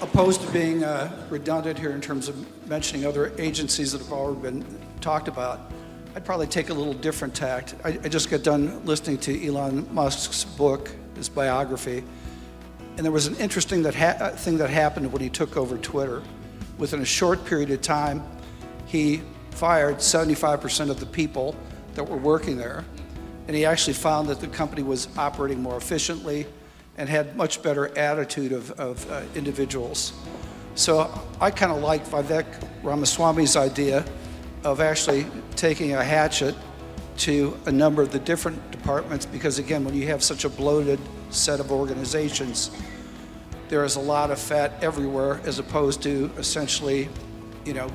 opposed to being redundant here in terms of mentioning other agencies that have already been talked about, I'd probably take a little different tact. I just got done listening to Elon Musk's book, his biography, and there was an interesting thing that happened when he took over Twitter. Within a short period of time, he fired 75% of the people that were working there, and he actually found that the company was operating more efficiently and had much better attitude of individuals. So I kind of like Vivek Ramaswamy's idea of actually taking a hatchet to a number of the different departments, because again, when you have such a bloated set of organizations, there is a lot of fat everywhere as opposed to essentially,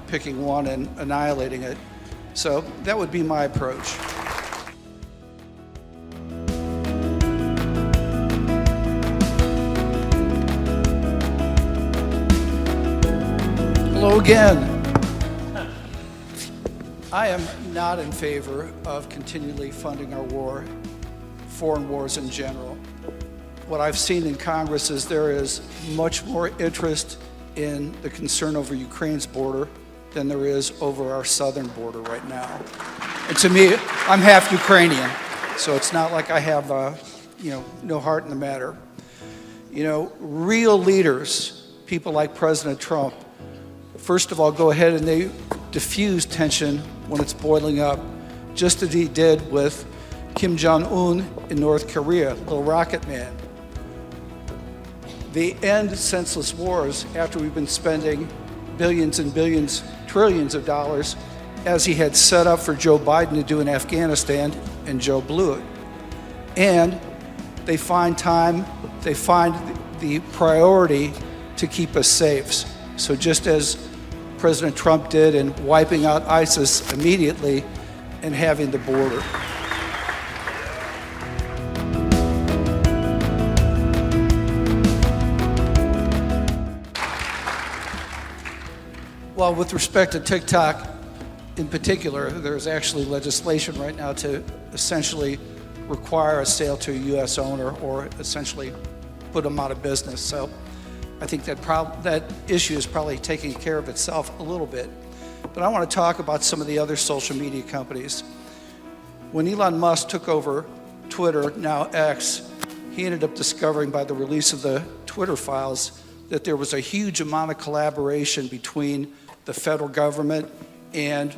picking one and annihilating it. So that would be my approach. Hello again. I am not in favor of continually funding our foreign wars in general. What I've seen in Congress is there is much more interest in the concern over Ukraine's border than there is over our southern border right now. And to me, I'm half Ukrainian, so it's not like I have, no heart in the matter. Real leaders, people like President Trump, first of all, go ahead and they diffuse tension when it's boiling up, just as he did with Kim Jong-un in North Korea, little rocket man. They end senseless wars after we've been spending billions and billions, trillions of dollars, as he had set up for Joe Biden to do in Afghanistan, and Joe blew it. And they find the priority to keep us safe. So just as President Trump did in wiping out ISIS immediately and having the border. Well, with respect to TikTok in particular, there's actually legislation right now to essentially require a sale to a U.S. owner or essentially put them out of business. So I think that issue is probably taking care of itself a little bit. But I want to talk about some of the other social media companies. When Elon Musk took over Twitter, now X, he ended up discovering by the release of the Twitter files that there was a huge amount of collaboration between the federal government and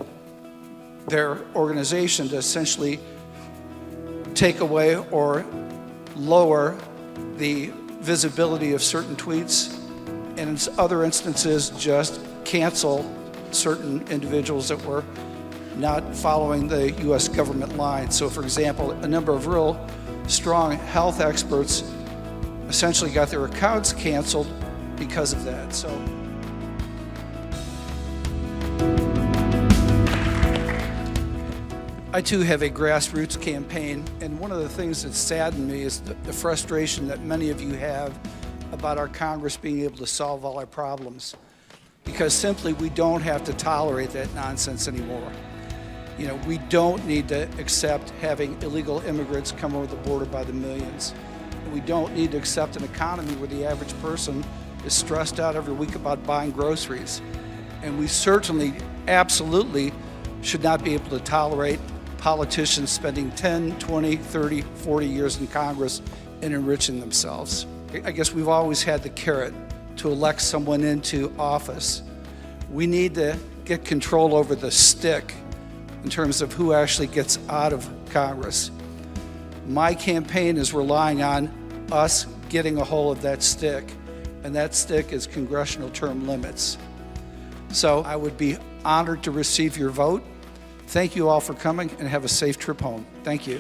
their organization to essentially take away or lower the visibility of certain tweets, and in other instances just cancel certain individuals that were not following the U.S. government line. So for example, a number of real strong health experts essentially got their accounts canceled because of that. So I too have a grassroots campaign, and one of the things that saddened me is the frustration that many of you have about our Congress being able to solve all our problems, because simply we don't have to tolerate that nonsense anymore. We don't need to accept having illegal immigrants come over the border by the millions. And we don't need to accept an economy where the average person is stressed out every week about buying groceries. And we certainly, absolutely, should not be able to tolerate politicians spending 10, 20, 30, 40 years in Congress and enriching themselves. I guess we've always had the carrot to elect someone into office. We need to get control over the stick in terms of who actually gets out of Congress. My campaign is relying on us getting a hold of that stick, and that stick is congressional term limits. So I would be honored to receive your vote. Thank you all for coming, and have a safe trip home. Thank you.